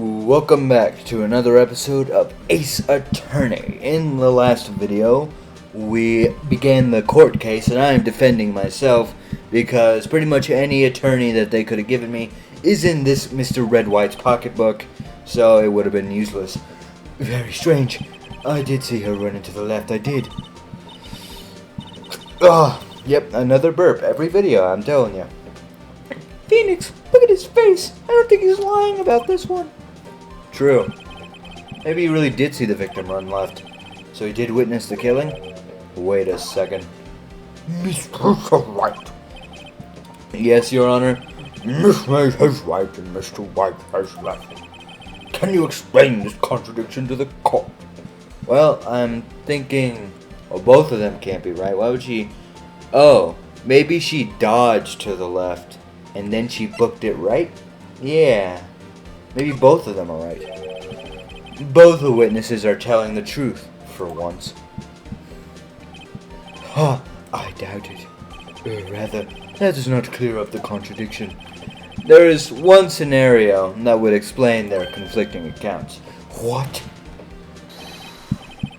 Welcome back to another episode of Ace Attorney. In the last video, we began the court case, and I am defending myself because pretty much any attorney that they could have given me is in this Mr. Red White's pocketbook, so it would have been useless. Very strange. I did see her running to the left, I did. Yep, another burp every video, I'm telling you. Phoenix, look at his face. I don't think he's lying about this one. True. Maybe he really did see the victim run left. So he did witness the killing? Wait a second. Mr. Wright. Yes, Your Honor. Miss May is right and Mr. White has left. Can you explain this contradiction to the court? Well, I'm thinking... Well, both of them can't be right. Why would she... Oh, maybe she dodged to the left, and then she booked it right? Yeah. Maybe both of them are right. Both the witnesses are telling the truth, for once. I doubt it. Or rather, that does not clear up the contradiction. There is one scenario that would explain their conflicting accounts. What?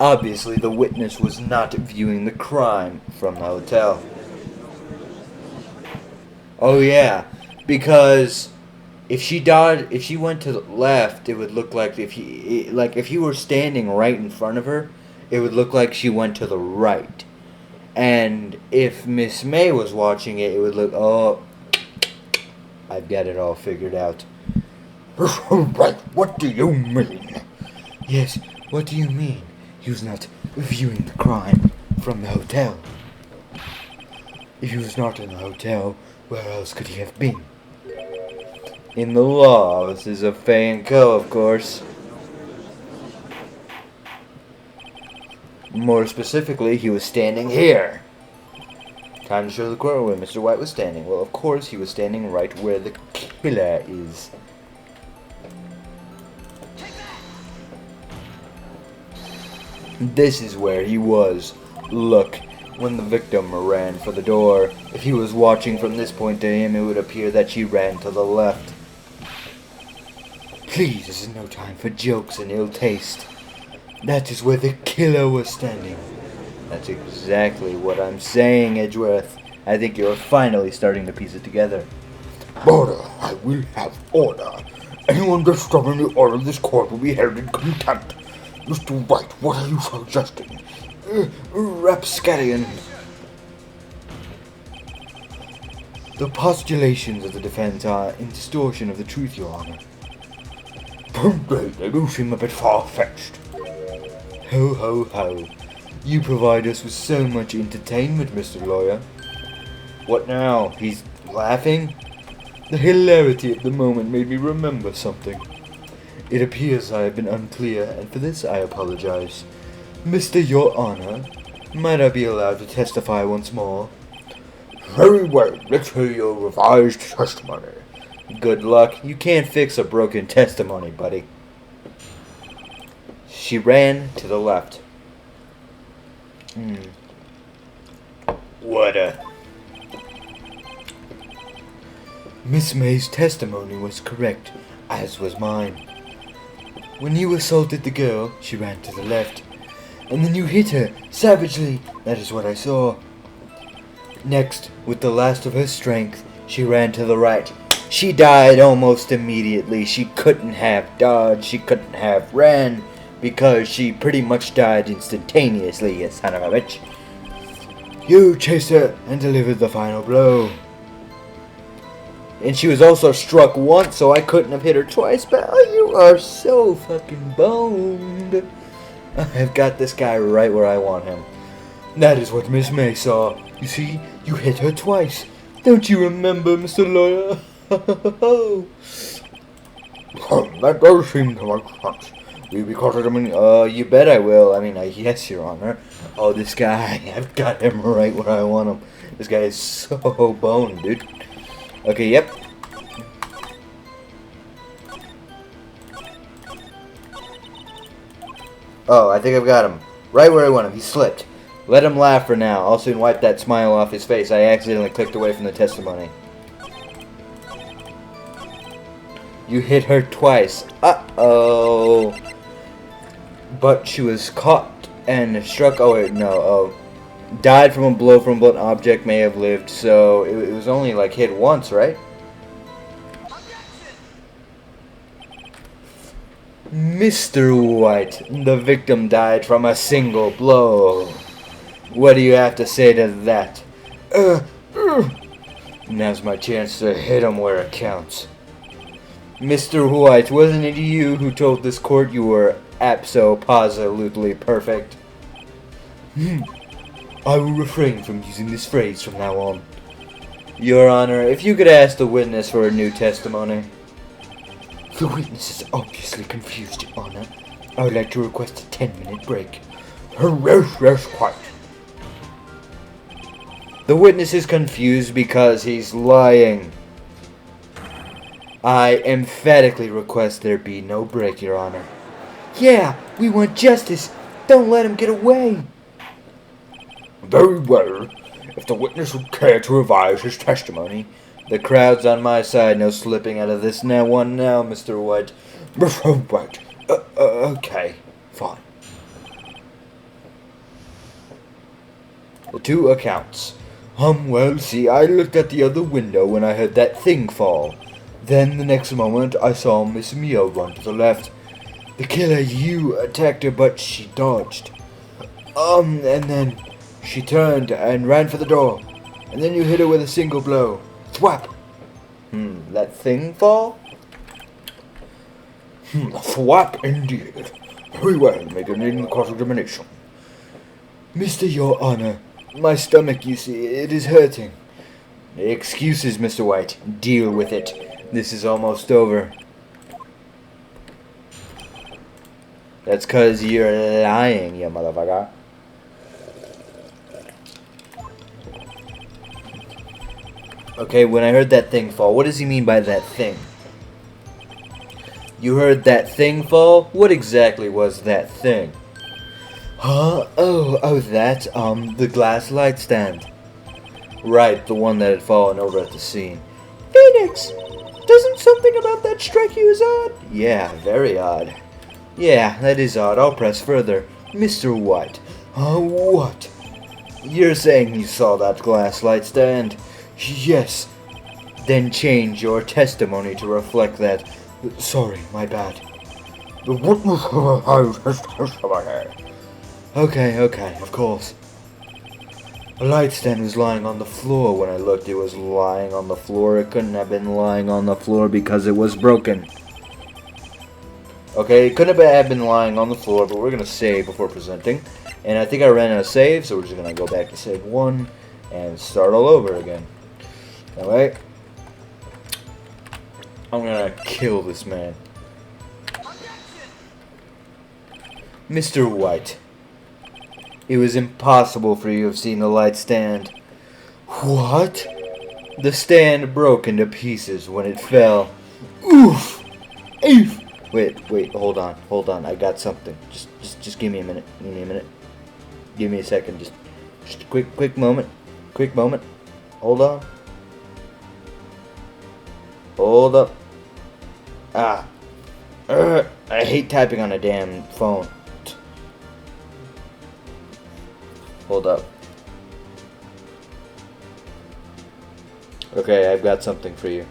Obviously, the witness was not viewing the crime from the hotel. Oh yeah, because if she went to the left, it would look like if he were standing right in front of her, it would look like she went to the right. And if Miss May was watching it, it would look, oh, I've got it all figured out. Right, what do you mean? Yes, what do you mean? He was not viewing the crime from the hotel. If he was not in the hotel, where else could he have been? In the law offices of Fay & Co., of course. More specifically, he was standing here. Time to show the court where Mr. White was standing. Well, of course, he was standing right where the killer is. This is where he was. Look, when the victim ran for the door, if he was watching from this point to him, it would appear that she ran to the left. Please, this is no time for jokes and ill taste. That is where the killer was standing. That's exactly what I'm saying, Edgeworth. I think you're finally starting to piece it together. Order! I will have order. Anyone disturbing the order of this court will be held in contempt. Mr. White, what are you suggesting? Rapscallion. The postulations of the defense are in distortion of the truth, Your Honor. They do seem a bit far-fetched. Ho, ho, ho. You provide us with so much entertainment, Mr. Lawyer. What now? He's laughing? The hilarity of the moment made me remember something. It appears I have been unclear, and for this I apologize. Mr. Your Honor, might I be allowed to testify once more? Very well, let's hear your revised testimony. Good luck. You can't fix a broken testimony, buddy. She ran to the left. What a... Miss May's testimony was correct, as was mine. When you assaulted the girl, she ran to the left. And then you hit her, savagely. That is what I saw. Next, with the last of her strength, she ran to the right. She died almost immediately. She couldn't have dodged, she couldn't have ran, because she pretty much died instantaneously, you son of a bitch. You chased her and delivered the final blow. And she was also struck once, so I couldn't have hit her twice, but you are so fucking boned. I have got this guy right where I want him. That is what Miss May saw. You see, you hit her twice. Don't you remember, Mr. Lawyer? That does seem to make sense. Will you be caught you bet I will. Yes, Your Honor. Oh, this guy, I've got him right where I want him. This guy is so boned, dude. Okay, yep. Oh, I think I've got him. Right where I want him. He slipped. Let him laugh for now. I'll soon wipe that smile off his face. I accidentally clicked away from the testimony. You hit her twice. Uh-oh. But she was caught and struck. Oh, wait, no. Oh. Died from a blow from a blunt object, may have lived. So it was only like hit once, right? Mr. White, the victim died from a single blow. What do you have to say to that? Now's my chance to hit him where it counts. Mr. White, wasn't it you who told this court you were abso-positively perfect? I will refrain from using this phrase from now on. Your Honor, if you could ask the witness for a new testimony. The witness is obviously confused, Your Honor. I would like to request a 10-minute break. Yes, quite. The witness is confused because he's lying. I emphatically request there be no break, Your Honor. Yeah, we want justice. Don't let him get away. Very well. If the witness would care to revise his testimony. The crowd's on my side. No slipping out of this now, Mr. White. Mr. White. Okay, fine. The two accounts. Well, see, I looked at the other window when I heard that thing fall. Then, the next moment, I saw Miss Mio run to the left. The killer, you attacked her, but she dodged. And then she turned and ran for the door. And then you hit her with a single blow. Thwap! That thing fall? Thwap indeed. Very well, make an cross-examination. Mr. Your Honor, my stomach, you see, it is hurting. Excuses, Mr. White. Deal with it. This is almost over. That's 'cause you're lying, you motherfucker. Okay, when I heard that thing fall, what does he mean by that thing? You heard that thing fall? What exactly was that thing? Huh? Oh, that, the glass light stand. Right, the one that had fallen over at the scene. Phoenix! Doesn't something about that strike you as odd? Yeah, very odd. Yeah, that is odd. I'll press further. Mr. White. What? You're saying you saw that glass light stand? Yes. Then change your testimony to reflect that. Sorry, my bad. The witness has his testimony. Okay, of course. The light stand was lying on the floor. When I looked, it was lying on the floor. It couldn't have been lying on the floor because it was broken. Okay, it couldn't have been lying on the floor, but we're going to save before presenting. And I think I ran out of save, so we're just going to go back to save 1 and start all over again. Alright. I'm going to kill this man. Mr. White. It was impossible for you to have seen the light stand. What? The stand broke into pieces when it fell. Oof! Oof! Wait, hold on. I got something. Just give me a minute. Give me a second. Just a quick moment. Hold on. Hold up. I hate typing on a damn phone. Hold up. Okay, I've got something for you.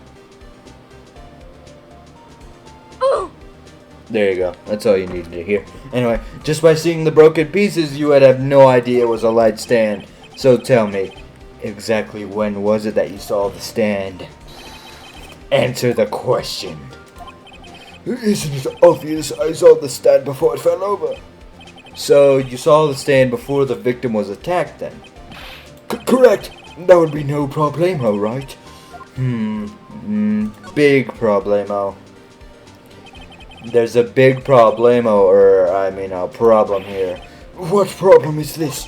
There you go. That's all you needed to hear. Anyway, just by seeing the broken pieces, you would have no idea it was a light stand. So tell me, exactly when was it that you saw the stand? Answer the question. Isn't it obvious I saw the stand before it fell over? So, you saw the stand before the victim was attacked then? Correct. That would be no problemo, right? Big problemo. There's a big problemo, problem here. What problem is this?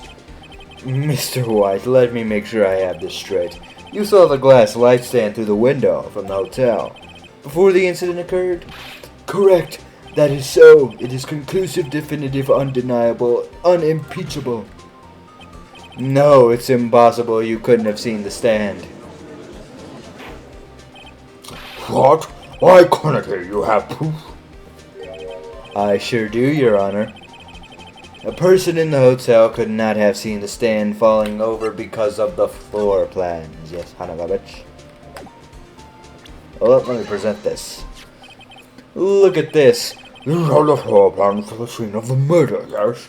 Mr. White, let me make sure I have this straight. You saw the glass light stand through the window from the hotel before the incident occurred? Correct. That is so. It is conclusive, definitive, undeniable, unimpeachable. No, it's impossible. You couldn't have seen the stand. What? Why can't you have proof? I sure do, Your Honor. A person in the hotel could not have seen the stand falling over because of the floor plans. Yes, Hanagabich. Well, let me present this. Look at this. These are the floor plans for the scene of the murder, yes?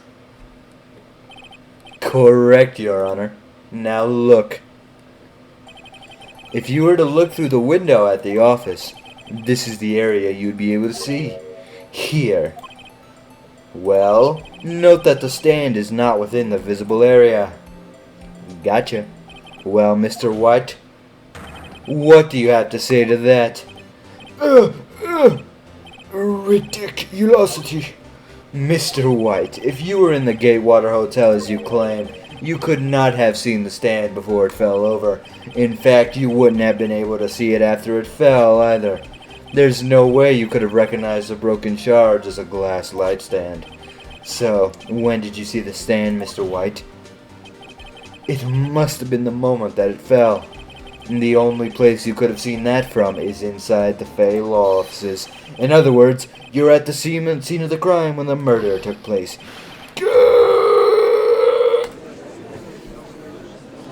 Correct, Your Honor. Now look. If you were to look through the window at the office, this is the area you'd be able to see. Here. Well, note that the stand is not within the visible area. Gotcha. Well, Mr. White, what do you have to say to that? Ridiculosity. Mr. White, if you were in the Gatewater Hotel as you claim, you could not have seen the stand before it fell over. In fact, you wouldn't have been able to see it after it fell either. There's no way you could have recognized the broken shards as a glass light stand. So, when did you see the stand, Mr. White? It must have been the moment that it fell. And the only place you could have seen that from is inside the Fay law offices. In other words, you're at the scene of the crime when the murder took place.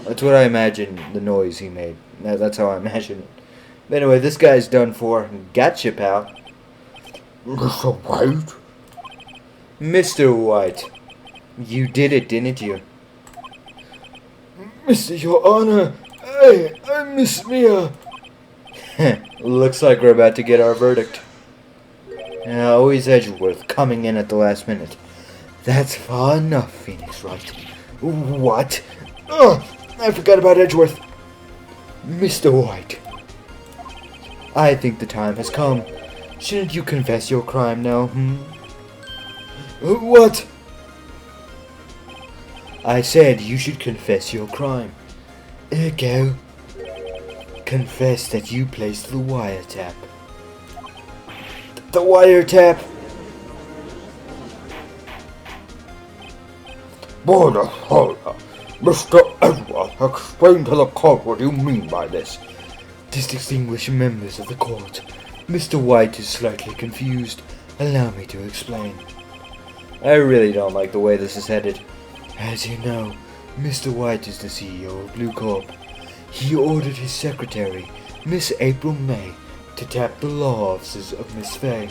That's what I imagine the noise he made. That's how I imagine it. But anyway, this guy's done for. Gotcha, pal. Mr. White? Mr. White, you did it, didn't you? Your Honor, I'm Miss Mia. Looks like we're about to get our verdict. Always Edgeworth coming in at the last minute. That's far enough, Phoenix Wright. What? Oh, I forgot about Edgeworth. Mr. White, I think the time has come. Shouldn't you confess your crime now, What? I said you should confess your crime. Ergo, confess that you placed the wiretap. The wiretap? Border holder. Mr. Edward, explain to the court what you mean by this. Distinguished members of the court, Mr. White is slightly confused. Allow me to explain. I really don't like the way this is headed. As you know, Mr. White is the CEO of Blue Corp. He ordered his secretary, Miss April May, to tap the law offices of Miss Fay.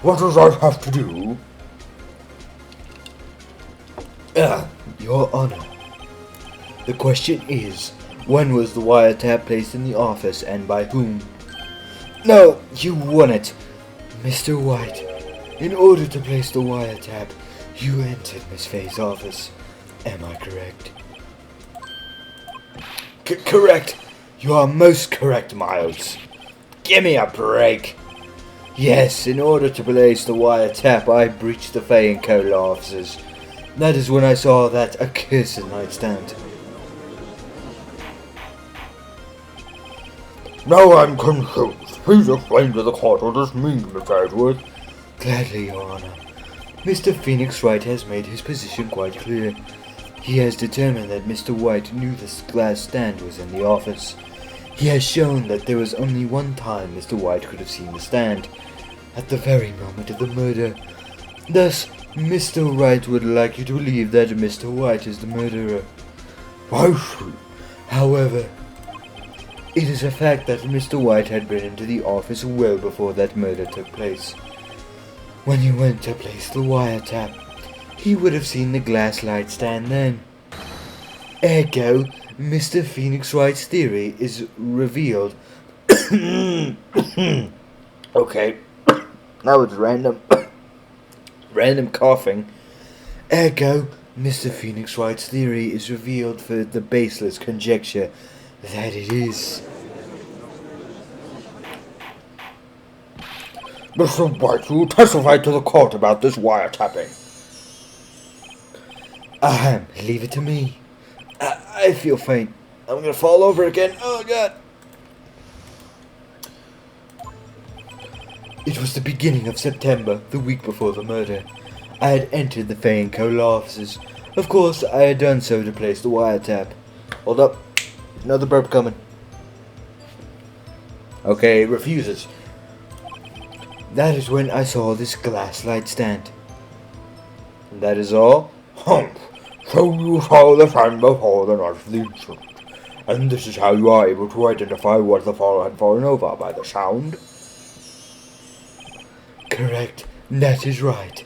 What does that have to do? Your Honor. The question is, when was the wiretap placed in the office and by whom? No, you won it. Mr. White, in order to place the wiretap, you entered Miss Fay's office. Am I correct? Correct. You are most correct, Miles. Give me a break. Yes, in order to place the wiretap, I breached the Fay & Co. law offices. That is when I saw that accursed nightstand. Now I'm confused. Please explain to the court what this means, Mr. Edward. Gladly, Your Honor. Mr. Phoenix Wright has made his position quite clear. He has determined that Mr. White knew this glass stand was in the office. He has shown that there was only one time Mr. White could have seen the stand, at the very moment of the murder. Thus, Mr. Wright would like you to believe that Mr. White is the murderer. However, it is a fact that Mr. White had been into the office well before that murder took place. When you went to place the wiretap, he would have seen the glass light stand then. Ergo, Mr. Phoenix Wright's theory is revealed. Okay, that was random. Random coughing. Ergo, Mr. Phoenix Wright's theory is revealed for the baseless conjecture that it is. Mr. White, you testified to the court about this wiretapping. Leave it to me. I feel faint. I'm gonna fall over again. Oh, God. It was the beginning of September, the week before the murder. I had entered the Fay & Co. law offices. Of course, I had done so to place the wiretap. Hold up. Another burp coming. Okay, it refuses. That is when I saw this glass light stand. That is all? Humph. So you saw the sun before the nightly sun. And this is how you are able to identify what the fall had fallen over by the sound? Correct. That is right.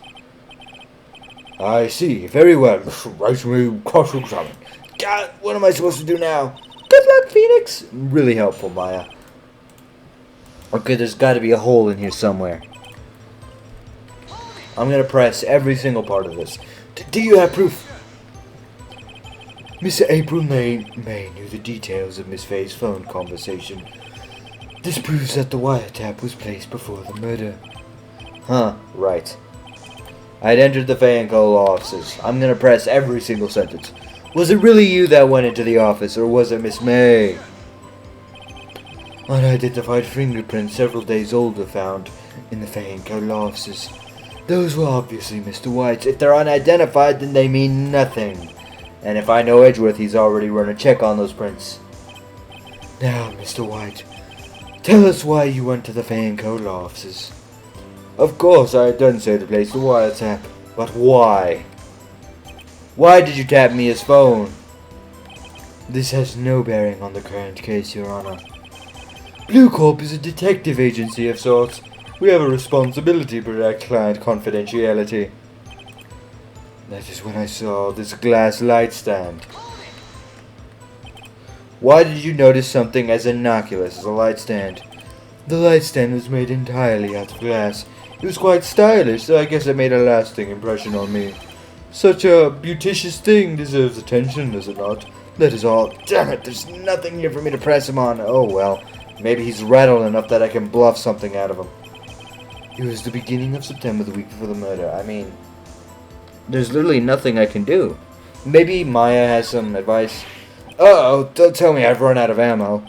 I see. Very well, Mr. Wright. We cross-examine. God, what am I supposed to do now? Good luck, Phoenix. Really helpful, Maya. Okay, there's got to be a hole in here somewhere. I'm gonna press every single part of this. Do you have proof? Miss April May knew the details of Miss Faye's phone conversation. This proves that the wiretap was placed before the murder. Huh, right. I'd entered the Faye & Co. offices. I'm gonna press every single sentence. Was it really you that went into the office, or was it Miss May? Unidentified fingerprints several days old were found in the Faye & Co. offices. Those were obviously Mr. White's. If they're unidentified, then they mean nothing. And if I know Edgeworth, he's already run a check on those prints. Now, Mr. White, tell us why you went to the Faye & Co. offices. Of course, I had done so to place the wiretap. But why? Why did you tap Mia's phone? This has no bearing on the current case, Your Honor. Blue Corp is a detective agency of sorts. We have a responsibility to protect client confidentiality. That is when I saw this glass light stand. Why did you notice something as innocuous as a light stand? The light stand was made entirely out of glass. It was quite stylish, so I guess it made a lasting impression on me. Such a beauticious thing deserves attention, does it not? That is all. Damn it, there's nothing here for me to press him on. Oh well, maybe he's rattled enough that I can bluff something out of him. It was the beginning of September, the week before the murder. I mean, there's literally nothing I can do. Maybe Maya has some advice. Uh-oh, don't tell me I've run out of ammo.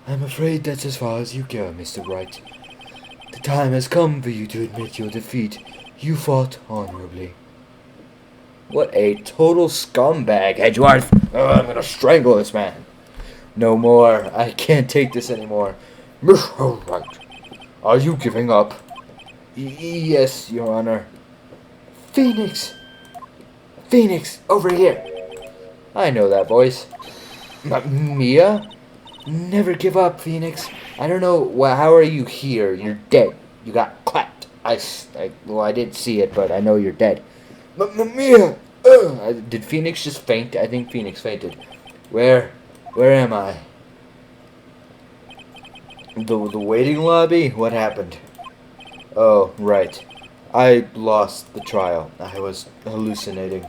I'm afraid that's as far as you go, Mr. Wright. The time has come for you to admit your defeat. You fought honorably. What a total scumbag, Edgeworth. I'm gonna strangle this man. No more. I can't take this anymore. Mr. Wright, are you giving up? Yes, Your Honor. Phoenix! Phoenix, over here! I know that voice. Mia? Never give up, Phoenix. I don't know. How are you here? You're dead. You got clapped. Well, I didn't see it, but I know you're dead. Mia! Did Phoenix just faint? I think Phoenix fainted. Where am I? The waiting lobby? What happened? Oh, right. I lost the trial. I was hallucinating.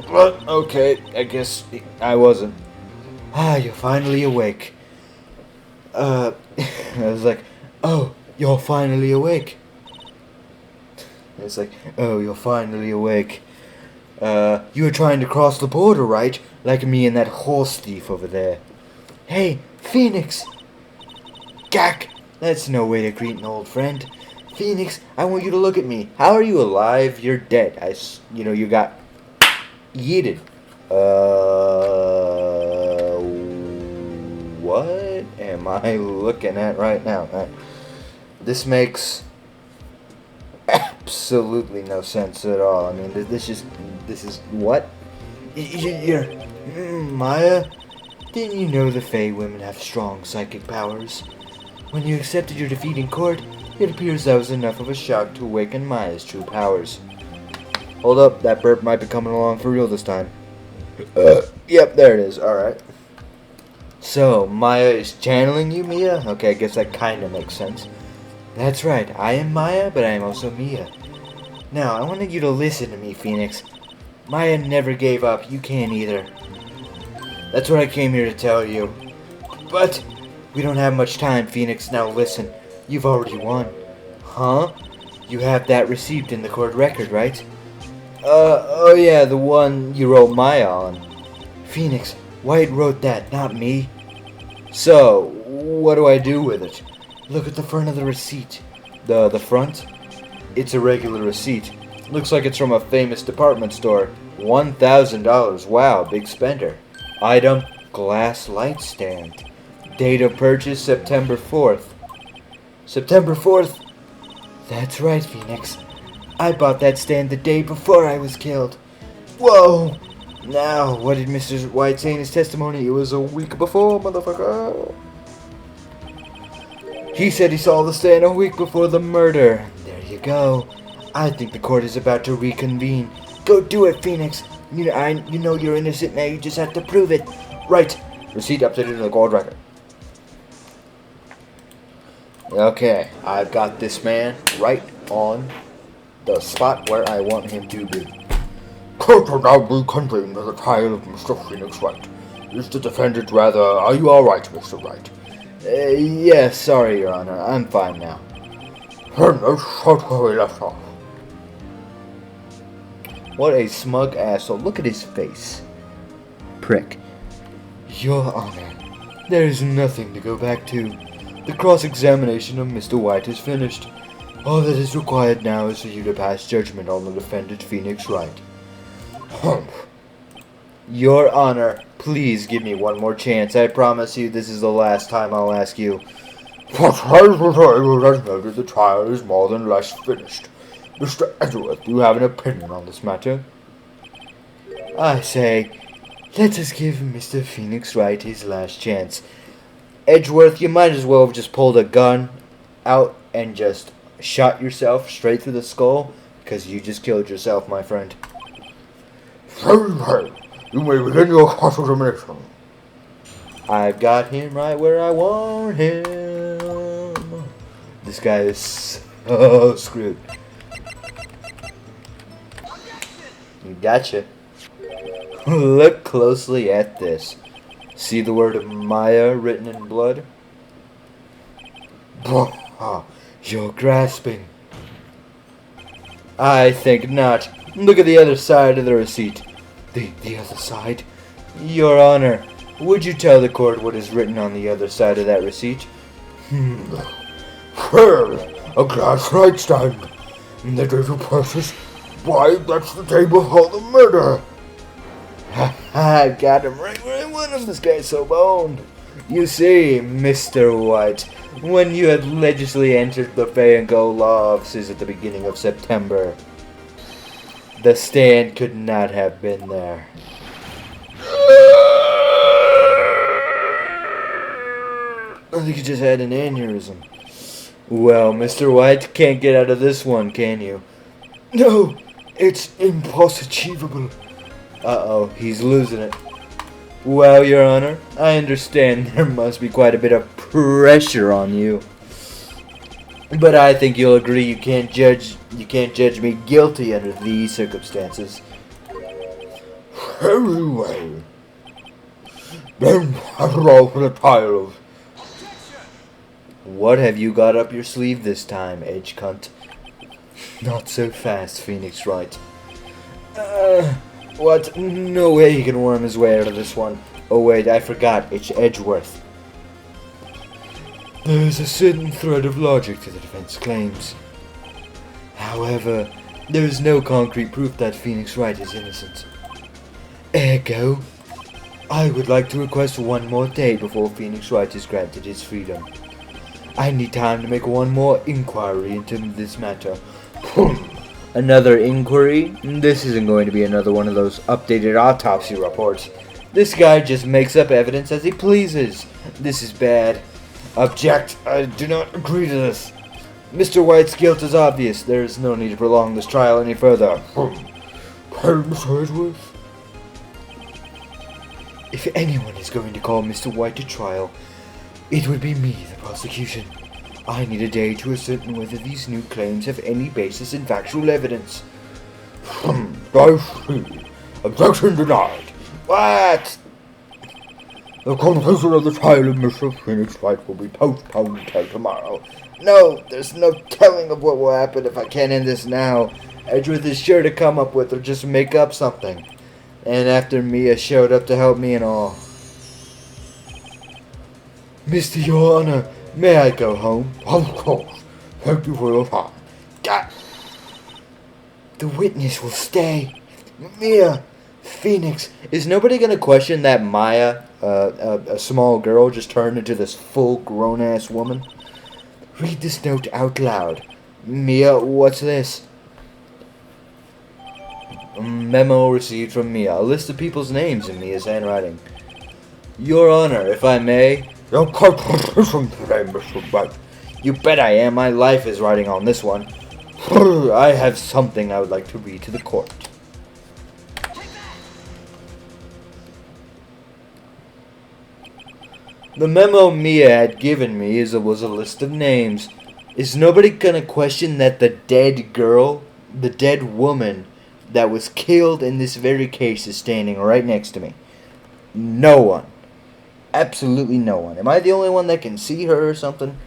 Well, okay, I guess I wasn't. You're finally awake. I was like, oh, you're finally awake. It's like, oh, you're finally awake. You were trying to cross the border, right? Like me and that horse thief over there. Hey, Phoenix! Gak! That's no way to greet an old friend. Phoenix, I want you to look at me. How are you alive? You're dead. You got yeeted. What am I looking at right now? This makes absolutely no sense at all. I mean, this is what? You're Maya? Didn't you know the Fae women have strong psychic powers? When you accepted your defeat in court, it appears that was enough of a shock to awaken Maya's true powers. Hold up, that burp might be coming along for real this time. Yep, there it is. Alright. So, Maya is channeling you, Mia? Okay, I guess that kind of makes sense. That's right, I am Maya, but I am also Mia. Now, I wanted you to listen to me, Phoenix. Maya never gave up, you can't either. That's what I came here to tell you. But, we don't have much time, Phoenix. Now listen, you've already won. Huh? You have that receipt in the court record, right? Oh yeah, the one you wrote Maya on. Phoenix, White wrote that, not me. So, what do I do with it? Look at the front of the receipt. The front? It's a regular receipt. Looks like it's from a famous department store. $1,000. Wow, big spender. Item, glass light stand. Date of purchase, September 4th. September 4th. That's right, Phoenix. I bought that stand the day before I was killed. Whoa! Now, what did Mr. White say in his testimony? It was a week before, motherfucker. He said he saw the stand a week before the murder. There you go. I think the court is about to reconvene. Go do it, Phoenix. You know you're innocent now. You just have to prove it. Right. Receipt updated in the court record. Okay, I've got this man right on the spot where I want him to be. Court will now reconvene for the trial of Mr. Phoenix Wright. Is the defendant rather... Are you alright, Mr. Wright? Yes, sorry, Your Honor. I'm fine now. Let's start where we left off. What a smug asshole. Look at his face. Prick. Your Honor, there is nothing to go back to. The cross-examination of Mr. White is finished. All that is required now is for you to pass judgment on the defendant, Phoenix Wright. Humph. Your Honor, please give me one more chance. I promise you this is the last time I'll ask you. The trial is more than less finished. Mr. Edgeworth, do you have an opinion on this matter? I say, let us give Mr. Phoenix Wright his last chance. Edgeworth, you might as well have just pulled a gun out and just shot yourself straight through the skull, because you just killed yourself, my friend. Very well. You may begin your cross-examination. I've got him right where I want him. This guy is so screwed. Gotcha. Look closely at this. See the word Maya written in blood? You're grasping. I think not. Look at the other side of the receipt. The other side? Your Honor, would you tell the court what is written on the other side of that receipt? Well, a glass nightstand. The day you purchase. Why, that's the day before the murder. I got him right where I want him. This guy's so boned. You see, Mr. White, when you had allegedly entered the Pay and Go law offices at the beginning of September, the stand could not have been there. I think you just had an aneurysm. Well, Mr. White, can't get out of this one, can you? No, it's impossible. Uh-oh, he's losing it. Well, Your Honor, I understand there must be quite a bit of pressure on you. But I think you'll agree you can't judge me guilty under these circumstances. Very well. Then have it all for the trial of... What have you got up your sleeve this time, edge cunt? Not so fast, Phoenix Wright. What? No way he can worm his way out of this one. Oh wait, I forgot. It's Edgeworth. There is a certain thread of logic to the defense claims. However, there is no concrete proof that Phoenix Wright is innocent. Ergo, I would like to request one more day before Phoenix Wright is granted his freedom. I need time to make one more inquiry into this matter. Another inquiry? This isn't going to be another one of those updated autopsy reports. This guy just makes up evidence as he pleases. This is bad. Object. I do not agree to this. Mr. White's guilt is obvious. There is no need to prolong this trial any further. Mr. Edgeworth? If anyone is going to call Mr. White to trial, it would be me, the prosecution. I need a day to ascertain whether these new claims have any basis in factual evidence. I see. Objection denied. What? The conclusion of the trial of Mr. Phoenix Wright will be postponed until tomorrow. No, there's no telling of what will happen if I can't end this now. Edgeworth is sure to come up with or just make up something. And after Mia showed up to help me and all. Mr. Your Honor, may I go home? Of course. Thank you for your time. God. The witness will stay. Mia, Phoenix, is nobody going to question that Maya, a small girl, just turned into this full grown-ass woman? Read this note out loud. Mia, what's this? A memo received from Mia. A list of people's names in Mia's handwriting. Your Honor, if I may. Don't quite listen today, Mr. Wright. You bet I am. My life is riding on this one. I have something I would like to read to the court. The memo Mia had given me was a list of names. Is nobody gonna question that the dead girl, the dead woman that was killed in this very case is standing right next to me? No one. Absolutely no one. Am I the only one that can see her or something?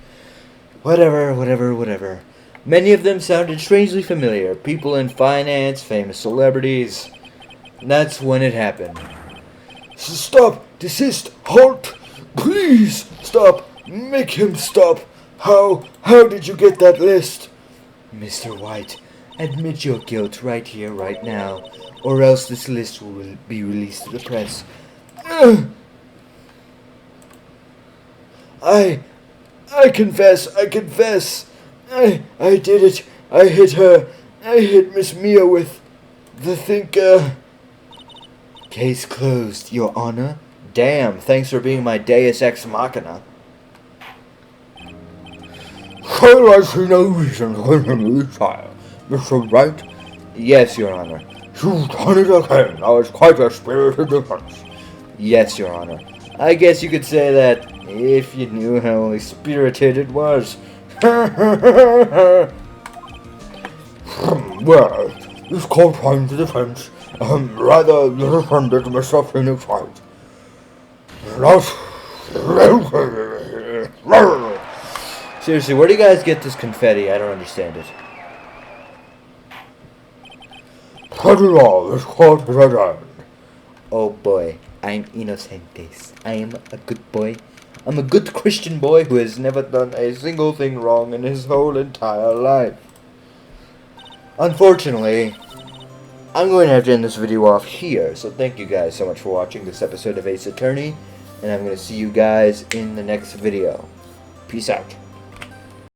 Whatever. Many of them sounded strangely familiar. People in finance, famous celebrities. That's when it happened. Stop! Desist! Halt! Please! Stop! Make him stop! How did you get that list? Mr. White, admit your guilt right here, right now, or else this list will be released to the press. I confess. I did it. I hit her. I hit Miss Mia with the thinker. Case closed, Your Honor. Damn, thanks for being my deus ex machina. Shall I see no reason to continue the trial, Mr. Wright? Yes, Your Honor. You've done it again. That was quite a spirited defense. Yes, Your Honor. I guess you could say that if you knew how spirited it was. Well, this court finds the defense, rather the defendant, Mr. Phoenix Wright. Seriously, where do you guys get this confetti? I don't understand it. That is all. This court is adjourned. Oh boy, I'm inocentes. I am a good boy. I'm a good Christian boy who has never done a single thing wrong in his whole entire life. Unfortunately, I'm going to have to end this video off here. So thank you guys so much for watching this episode of Ace Attorney. And I'm going to see you guys in the next video. Peace out.